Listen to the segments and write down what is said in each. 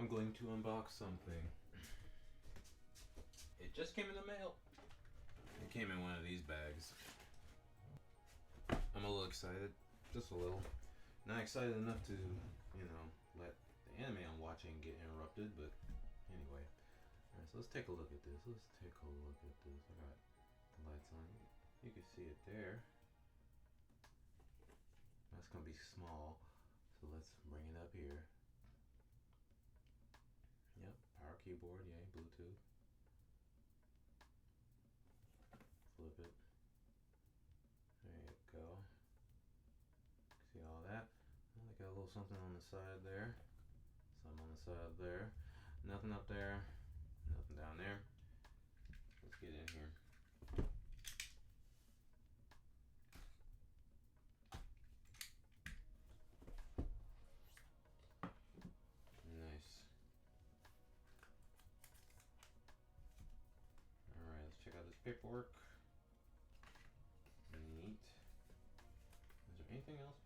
I'm going to unbox something. It just came in the mail. It came in one of these bags. I'm a little excited, just a little. Not excited enough to, you know, let the anime I'm watching get interrupted, but anyway. Alright, so let's take a look at this. I got the lights on. You can see it there. That's gonna be small, so let's bring it up here. Yep, power keyboard, yay, Bluetooth. Flip it. There you go. See all that? Well, they got a little something on the side there. Some on the side there. Nothing up there. Nothing down there. Let's get in here. Nice. Alright, let's check out this paperwork. Neat. Is there anything else?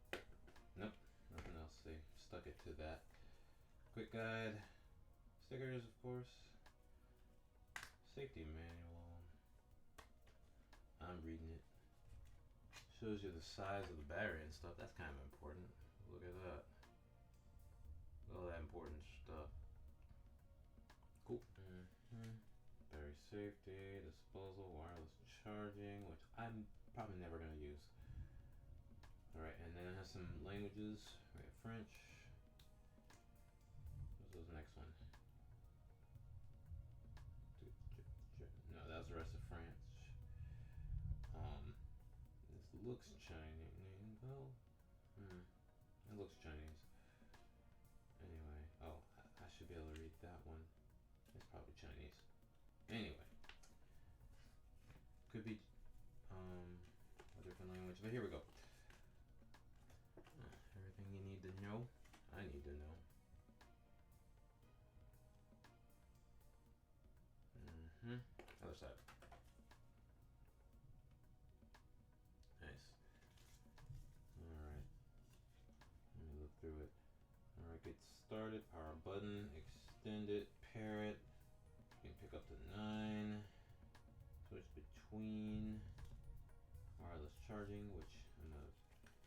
Nope, nothing else. They stuck it to that. Quick guide. Stickers, of course. Safety manual. I'm reading it. Shows you the size of the battery and stuff. That's kind of important. Look at that. All that important stuff. Cool. Battery safety, disposal, wireless charging, which I'm probably never going to use. Alright, and then it has some languages. We have French. What's the next one? No, that's the rest of France. This looks Chinese. Well, it looks Chinese. Anyway, oh, I should be able to read that one. It's probably Chinese. Anyway, could be a different language, but here we go. Everything you need to know, I need to know. Other side. Nice. Alright. Let me look through it. Alright, get started. Power button. Extend it. Pair it. You can pick up to 9. Switch between. Wireless charging, which I'm going to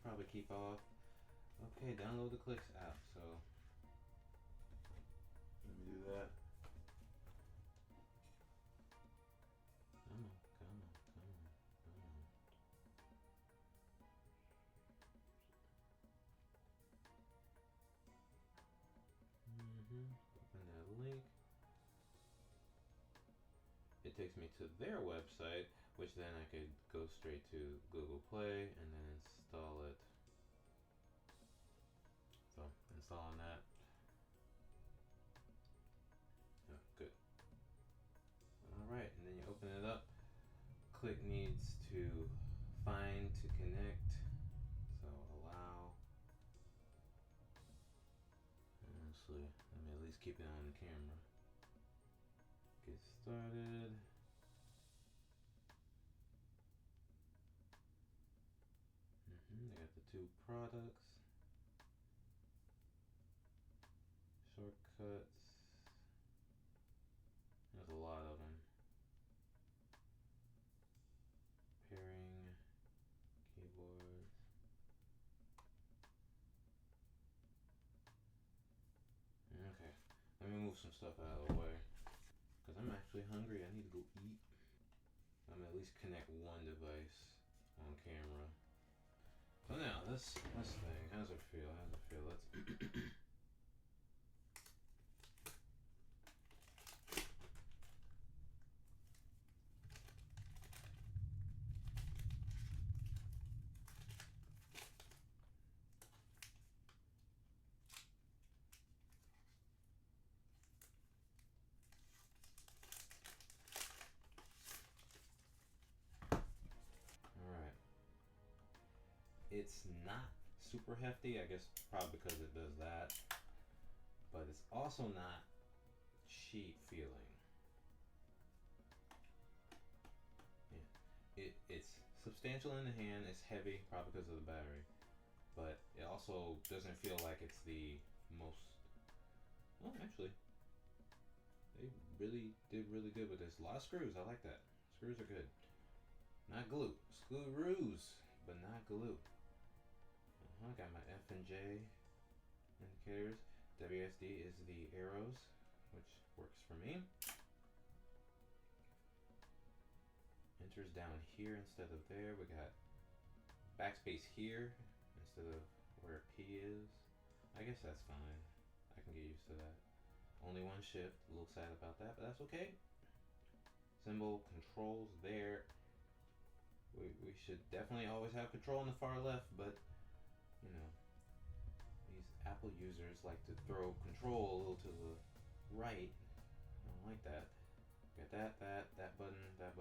probably keep off. Okay, download the Clicks app. So let me do that. Come on. Open that link. It takes me to their website, which then I could go straight to Google Play and then install it. So installing that. Yeah, good. Alright, and then you open it up. Click needs to find to connect. So allow. Honestly, let me at least keep it on the camera. Get started. They got the 2 products. Shortcuts. There's a lot of them. Pairing, keyboards. Okay, let me move some stuff out of the way. Because I'm actually hungry, I need to go eat. I'm gonna at least connect one device on camera. So now, this thing, how does it feel? Let's It's not super hefty, I guess probably because it does that, but it's also not cheap feeling. Yeah, it's substantial in the hand, it's heavy, probably because of the battery, but it also doesn't feel like it's the most, well actually actually. They really did really good with this. A lot of screws. I like that. Screws are good. Not glue. Screws, but not glue. Got my F and J indicators. WSD is the arrows, which works for me. Enter's down here instead of there. We got backspace here instead of where P is. I guess that's fine. I can get used to that. Only one shift. A little sad about that, but that's okay. Symbol controls there. We should definitely always have control on the far left, but you know, these Apple users like to throw control a little to the right. I don't like that. Got that button, that.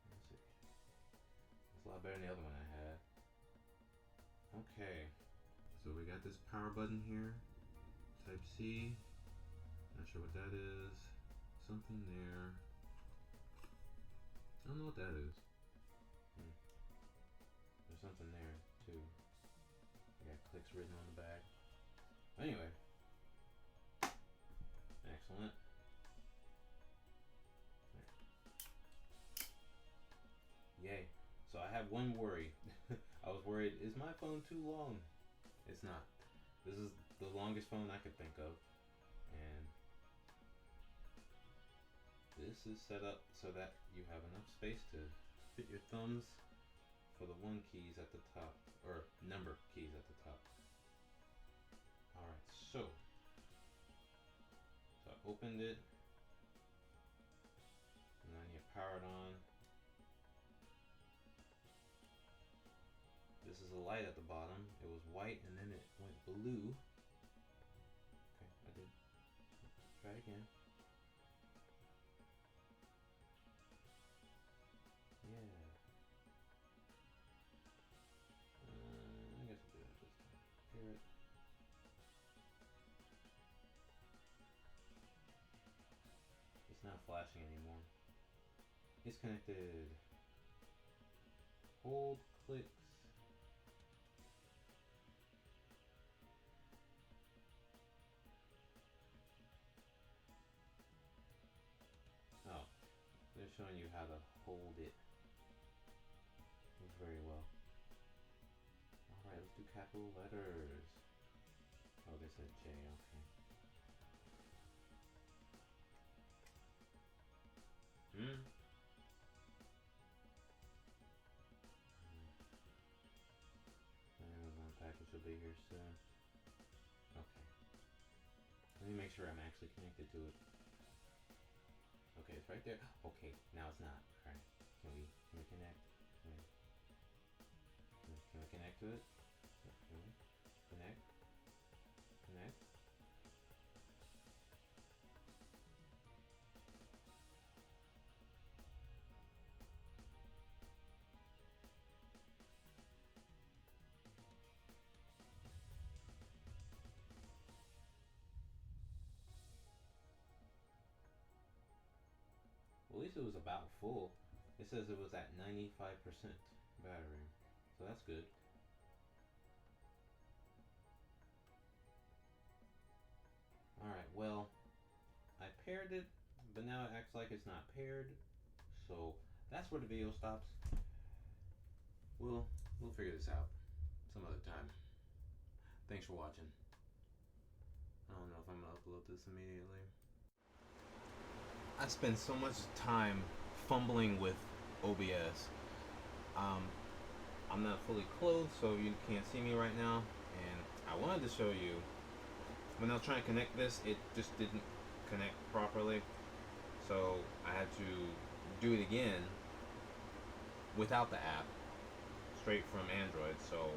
Let's see. It's a lot better than the other one I had. Okay. So we got this power button here. Type C. Not sure what that is. Something there. I don't know what that is. There's something there too. I got clicks written on the back. Anyway. Excellent. Yay. So I have one worry. I was worried, is my phone too long? It's not. This is the longest phone I could think of. And this is set up so that you have enough space to fit your thumbs for the one keys at the top, or number keys at the top. Alright, so I opened it, and then you power it on. This is a light at the bottom. It was white and then it went blue. Okay, I did. Try again. Yeah. I guess I'll do that this time. Hear it. It's not flashing anymore. It's connected. Hold clicks. Oh, they're showing you how to hold it very well. Alright, let's do capital letters. Oh, they said J, okay. Amazon package will be here soon. Okay. Let me make sure I'm actually connected to it. Okay, it's right there. Okay, now it's not. Alright. Can we connect? Can we connect to it? Can we? Connect? Connect? Well, at least it was about full. It says it was at 95% battery. So that's good. Alright, well, I paired it, but now it acts like it's not paired. So that's where the video stops. We'll figure this out some other time. Thanks for watching. I don't know if I'm gonna upload this immediately. I spend so much time fumbling with OBS. I'm not fully clothed, so you can't see me right now. And I wanted to show you, when I was trying to connect this, it just didn't connect properly. So I had to do it again without the app, straight from Android. So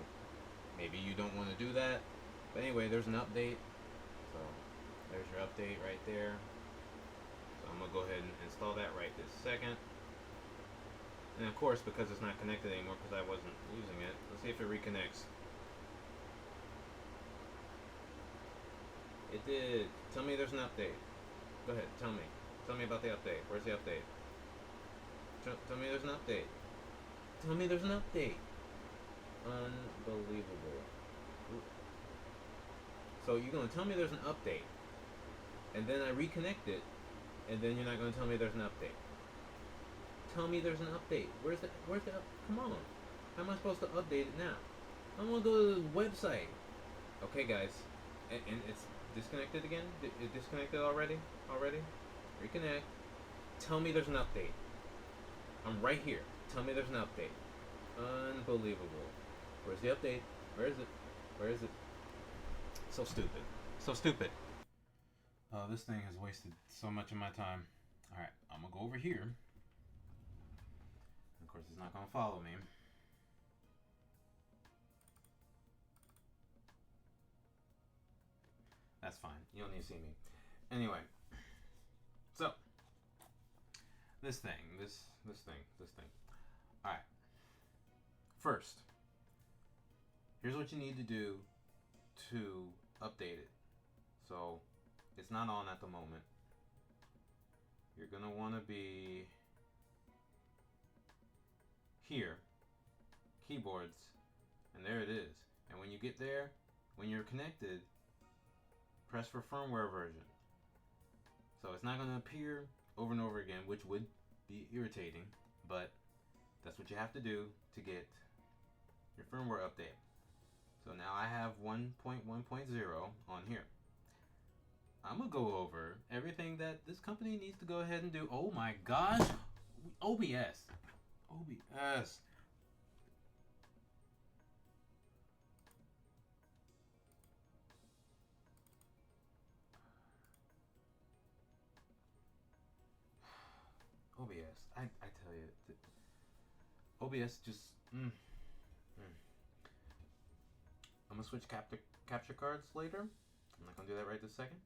maybe you don't want to do that. But anyway, there's an update. So there's your update right there. So I'm going to go ahead and install that right this second. And of course, because it's not connected anymore because I wasn't using it, let's see if it reconnects. It did. Tell me there's an update. Go ahead, tell me. Tell me about the update. Where's the update? Tell me there's an update. Tell me there's an update. Unbelievable. So you're going to tell me there's an update, and then I reconnect it, and then you're not going to tell me there's an update. Tell me there's an update. Where's the come on. How am I supposed to update it now? I'm going to go to the website. Okay, guys. And it's disconnected again? It disconnected already? Reconnect. Tell me there's an update. I'm right here. Tell me there's an update. Unbelievable. Where's the update? Where is it? So stupid. This thing has wasted so much of my time. Alright, I'm gonna go over here. Of course, it's not gonna follow me. That's fine. You don't need to see me. Anyway. So. This thing. Alright. First. Here's what you need to do to update it. So, it's not on at the moment. You're going to want to be here, keyboards, and there it is. And when you get there, when you're connected, press for firmware version. So it's not going to appear over and over again, which would be irritating, but that's what you have to do to get your firmware update. So now I have 1.1.0 on here. I'm going to go over everything that this company needs to go ahead and do. Oh my gosh. OBS. I tell you. OBS just... I'm going to switch capture cards later. I'm not going to do that right this second.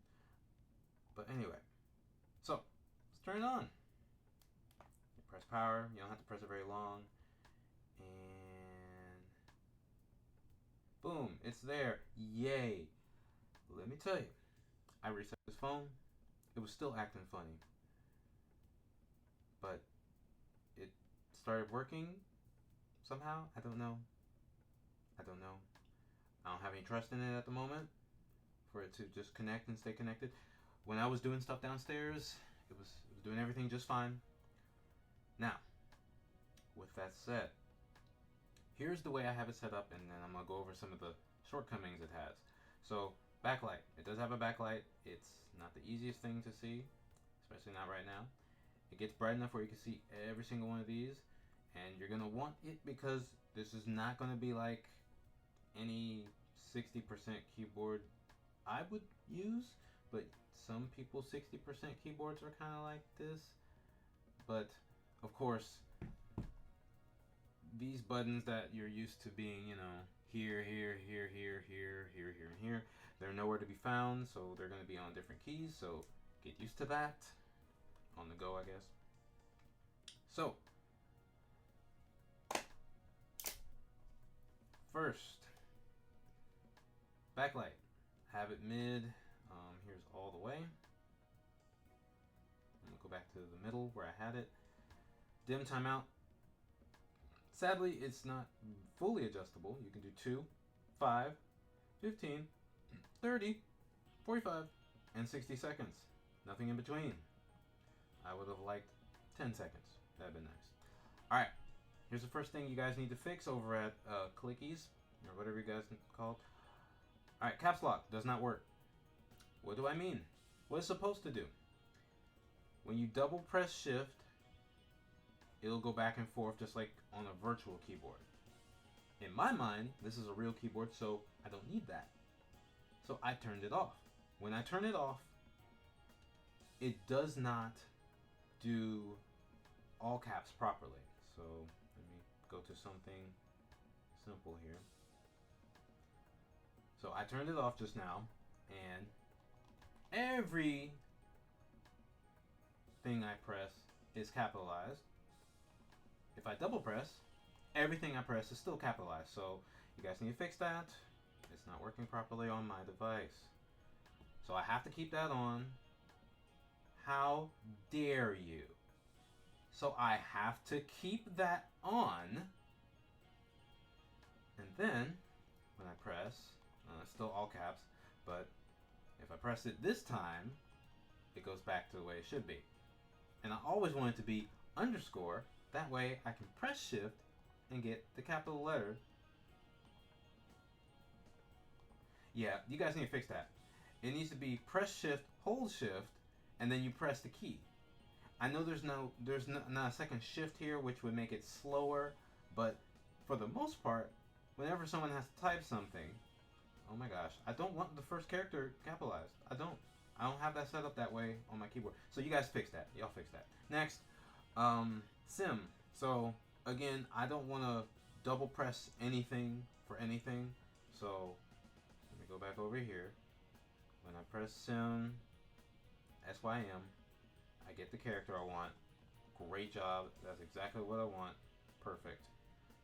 But anyway, so let's turn it on. You press power. You don't have to press it very long. And boom, it's there. Yay. Let me tell you, I reset this phone. It was still acting funny. But it started working somehow. I don't know. I don't have any trust in it at the moment for it to just connect and stay connected. When I was doing stuff downstairs, it was doing everything just fine. Now, with that said, here's the way I have it set up, and then I'm going to go over some of the shortcomings it has. So, backlight. It does have a backlight. It's not the easiest thing to see, especially not right now. It gets bright enough where you can see every single one of these, and you're going to want it because this is not going to be like any 60% keyboard I would use, but some people's 60% keyboards are kind of like this. But of course, these buttons that you're used to being, here, and here, they're nowhere to be found, so they're going to be on different keys, so get used to that. On the go, I guess. So, first, backlight. Have it mid. Here's all the way. I'm going to go back to the middle where I had it. Dim timeout. Sadly, it's not fully adjustable. You can do 2, 5, 15, 30, 45, and 60 seconds. Nothing in between. I would have liked 10 seconds. That'd been nice. Alright, here's the first thing you guys need to fix over at Clickies, or whatever you guys call it. Alright, caps lock does not work. What do I mean? What it's supposed to do? When you double press shift, it'll go back and forth just like on a virtual keyboard. In my mind, this is a real keyboard, so I don't need that. So I turned it off. When I turn it off, it does not do all caps properly. So let me go to something simple here. So I turned it off just now, and every thing I press is capitalized. If I double press, everything I press is still capitalized. So you guys need to fix that. It's not working properly on my device. So I have to keep that on. How dare you? So I have to keep that on. And then, when I press, it's still all caps, But if I press it this time, it goes back to the way it should be. And I always want it to be underscore. That way I can press shift and get the capital letter. Yeah, you guys need to fix that. It needs to be press shift, hold shift, and then you press the key. I know there's not a second shift here, which would make it slower, but for the most part, whenever someone has to type something, oh my gosh, I don't want the first character capitalized. I don't have that set up that way on my keyboard. So you guys fix that. Y'all fix that. Next, sym. So again, I don't want to double press anything for anything. So let me go back over here. When I press sym, SYM, I get the character I want. Great job. That's exactly what I want. Perfect.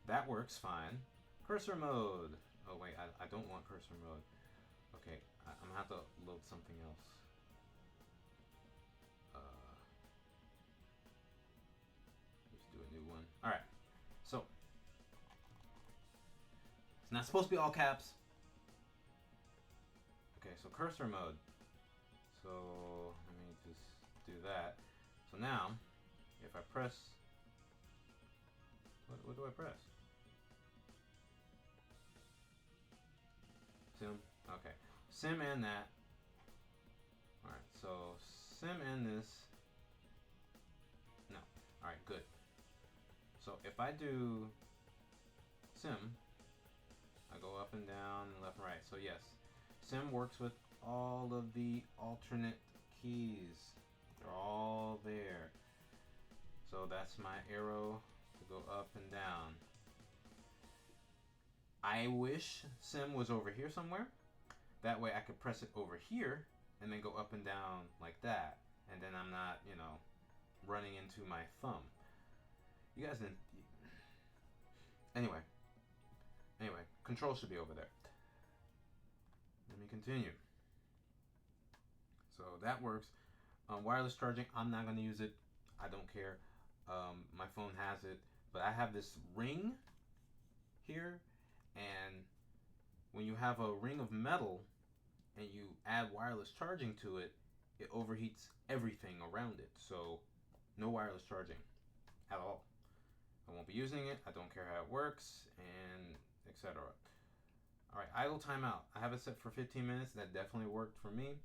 That works fine. Cursor mode. Oh wait, I don't want cursor mode. Okay, I'm gonna have to load something else. Let's do a new one. Alright, so it's not supposed to be all caps. Okay, so cursor mode. So let me just do that. So now, if I press, what do I press? Sym. Okay, sym and that. All right, so sym and this. No. All right, good. So if I do sym, I go up and down, and left and right. So yes, sym works with all of the alternate keys. They're all there. So that's my arrow to go up and down. I wish sym was over here somewhere. That way I could press it over here and then go up and down like that. And then I'm not, running into my thumb. You guys didn't. Anyway, control should be over there. Let me continue. So that works. Wireless charging, I'm not going to use it. I don't care. My phone has it. But I have this ring here. And when you have a ring of metal and you add wireless charging to it, it overheats everything around it. So no wireless charging at all. I won't be using it. I don't care how it works, and etc. Alright, idle timeout. I have it set for 15 minutes. That definitely worked for me.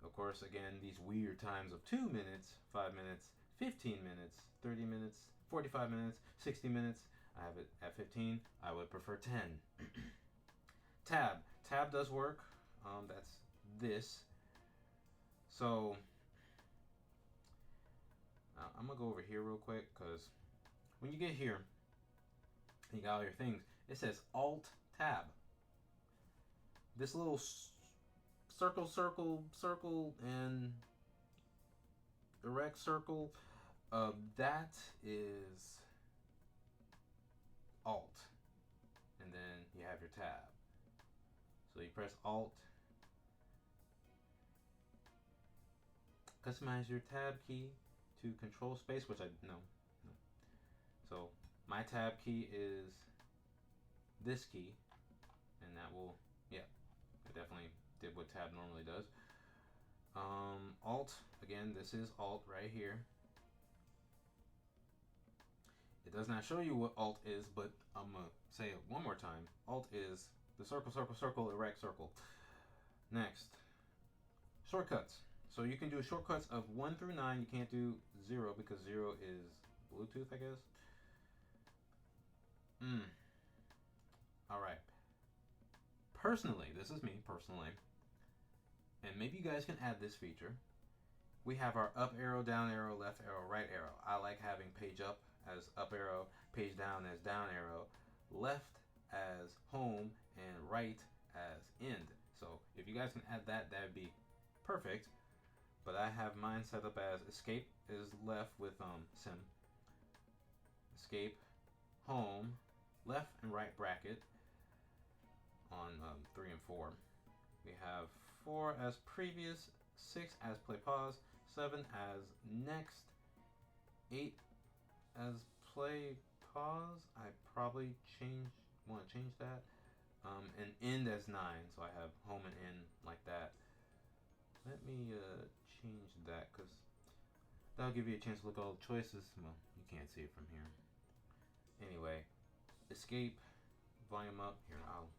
Of course, again, these weird times of 2 minutes, 5 minutes, 15 minutes, 30 minutes, 45 minutes, 60 minutes. I have it at 15. I would prefer 10. Tab. Tab does work. That's this. So I'm going to go over here real quick, because when you get here, you got all your things. It says Alt Tab. This little circle, circle, circle, and erect circle, that is Alt. And then you have your tab. So you press Alt. Customize your tab key to control space, which no. So my tab key is this key, and that will, yeah, it definitely did what tab normally does. Alt, again, this is Alt right here. It does not show you what Alt is, but I'm going to say it one more time. Alt is the circle, circle, circle, erect circle. Next, shortcuts. So you can do shortcuts of 1 through 9. You can't do 0 because 0 is Bluetooth, I guess. Alright. Personally, this is me, personally, and maybe you guys can add this feature. We have our up arrow, down arrow, left arrow, right arrow. I like having page up as up arrow, page down as down arrow, left as home, and right as end. So if you guys can add that, that'd be perfect. But I have mine set up as escape is left with sym. Escape, home, left and right bracket on 3 and 4. We have 4 as previous, 6 as play pause, 7 as next, 8 as play pause. I probably want to change that. and end as 9, so I have home and end like that. Let me change that, because that'll give you a chance to look at all the choices. Well, you can't see it from here. Anyway, escape, volume up. Here, I'll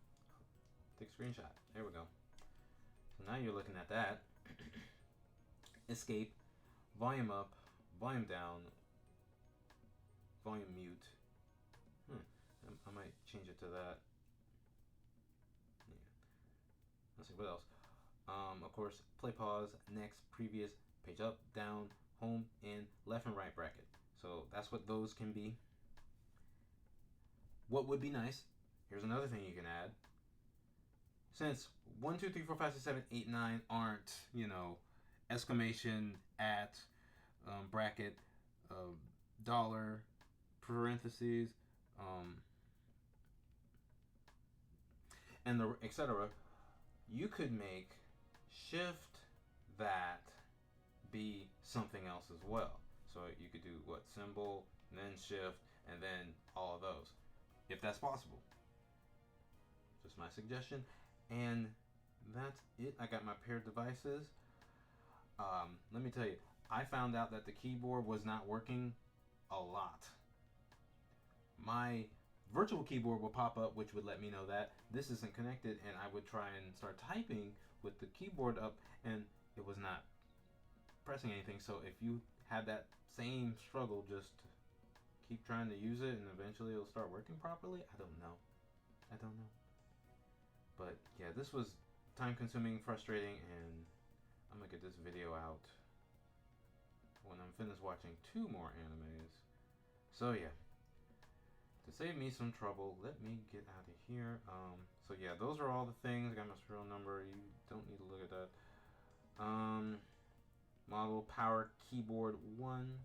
take a screenshot. There we go. So now you're looking at that. Escape, volume up, volume down, volume mute. I might change it to that. Yeah. Let's see what else. Of course, play, pause, next, previous, page up, down, home, in, left and right bracket. So that's what those can be. What would be nice, here's another thing you can add. Since 1, 2, 3, 4, 5, 6, 7, 8, 9 aren't, exclamation, at, bracket, dollar, parentheses, and the etc. You could make shift that be something else as well. So you could do what, symbol, and then shift, and then all of those, if that's possible. Just my suggestion. And that's it. I got my paired devices. Let me tell you, I found out that the keyboard was not working a lot. My virtual keyboard will pop up, which would let me know that this isn't connected, and I would try and start typing with the keyboard up, and it was not pressing anything. So if you had that same struggle, just keep trying to use it, and eventually it'll start working properly. I don't know. But yeah, this was time-consuming, frustrating, and I'm gonna get this video out when I'm finished watching 2 more animes. So yeah, to save me some trouble, let me get out of here. So yeah, those are all the things. I got my serial number. You don't need to look at that. Model power keyboard 1.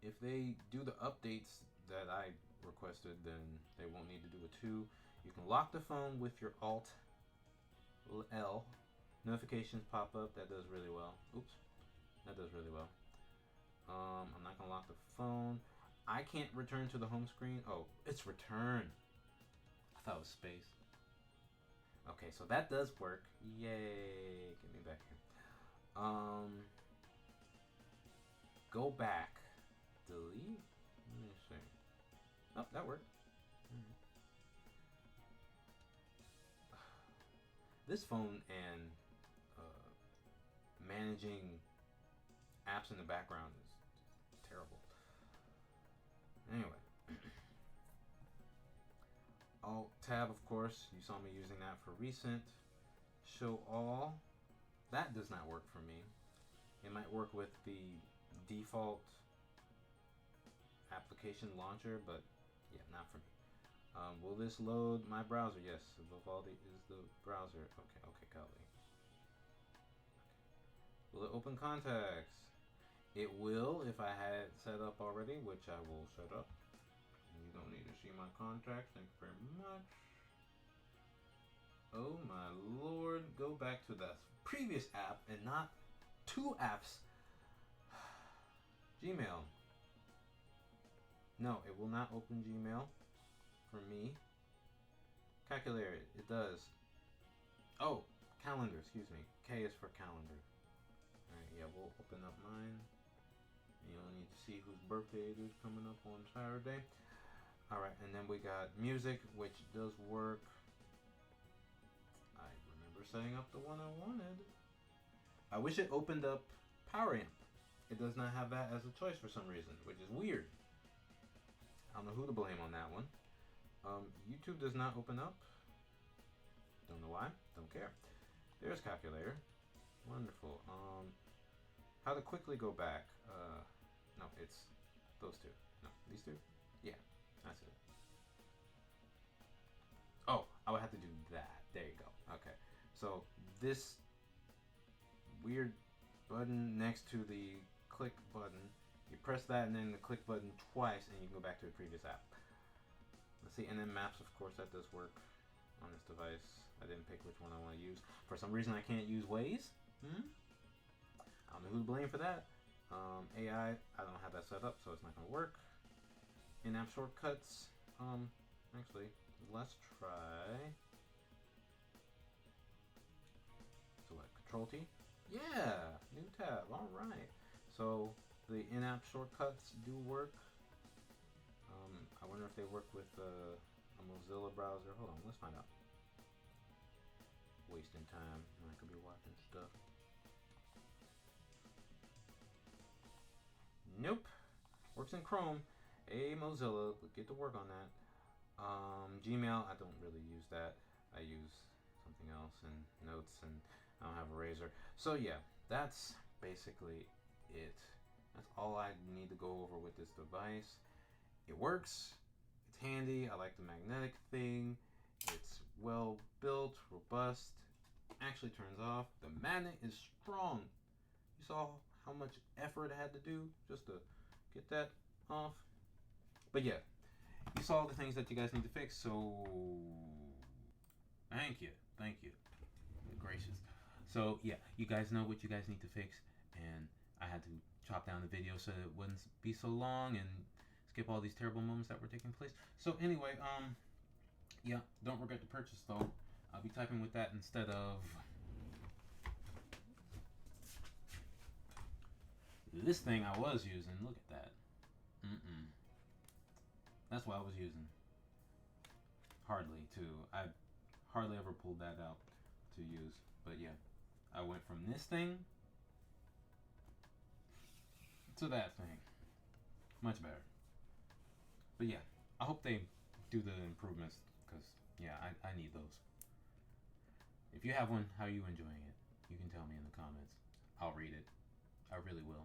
If they do the updates that I requested, then they won't need to do a 2. You can lock the phone with your Alt L. Notifications pop up. That does really well. Oops. That does really well. I'm not going to lock the phone. I can't return to the home screen. Oh, it's return. I thought it was space. Okay, so that does work. Yay. Get me back here. Go back. Delete. Let me see. Oh, that worked. This phone and managing apps in the background is terrible. Anyway. Alt tab, of course. You saw me using that for recent. Show all. That does not work for me. It might work with the default application launcher, but yeah, not for me. Will this load my browser? Yes, Vivaldi is the browser. Okay, Kali. Will it open contacts? It will if I had it set up already, which I will set up. And you don't need to see my contacts. Thank you very much. Oh my lord, go back to the previous app and not 2 apps. Gmail. No, it will not open Gmail for me. Calculator, it does. Oh, calendar, excuse me. K is for calendar. Alright, yeah, we'll open up mine. You don't need to see whose birthday it is coming up on Saturday. Alright, and then we got music, which does work. I remember setting up the one I wanted. I wish it opened up Power Amp. It does not have that as a choice for some reason, which is weird. I don't know who to blame on that one. YouTube does not open up. Don't know why. Don't care. There's calculator. Wonderful. How to quickly go back. No, it's those 2. No, these 2? Yeah, that's it. Oh, I would have to do that. There you go. Okay. So this weird button next to the click button, you press that and then the click button twice and you can go back to the previous app. Let's see, and then maps, of course, that does work on this device. I didn't pick which one I want to use. For some reason I can't use Waze. I don't know who to blame for that. AI, I don't have that set up, so it's not going to work. In-app shortcuts, actually, let's try select Control T. Yeah, new tab. All right. So the in-app shortcuts do work. I wonder if they work with a Mozilla browser. Hold on, let's find out. Wasting time. I could be watching stuff. Nope. Works in Chrome. Hey Mozilla, get to work on that. Gmail, I don't really use that. I use something else and notes, and I don't have a razor. So yeah, that's basically it. That's all I need to go over with this device. It works. It's handy. I like the magnetic thing. It's well built, robust. Actually turns off. The magnet is strong. You saw how much effort I had to do just to get that off. But yeah, you saw the things that you guys need to fix. So thank you. Good gracious. So yeah, you guys know what you guys need to fix, and I had to chop down the video so it wouldn't be so long and skip all these terrible moments that were taking place. So anyway, yeah, don't regret the purchase though. I'll be typing with that instead of this thing I was using. Look at that. That's what I was using. Hardly too. I hardly ever pulled that out to use. But yeah, I went from this thing to that thing. Much better. But yeah, I hope they do the improvements because yeah, I need those. If you have one, how are you enjoying it? You can tell me in the comments. I'll read it. I really will.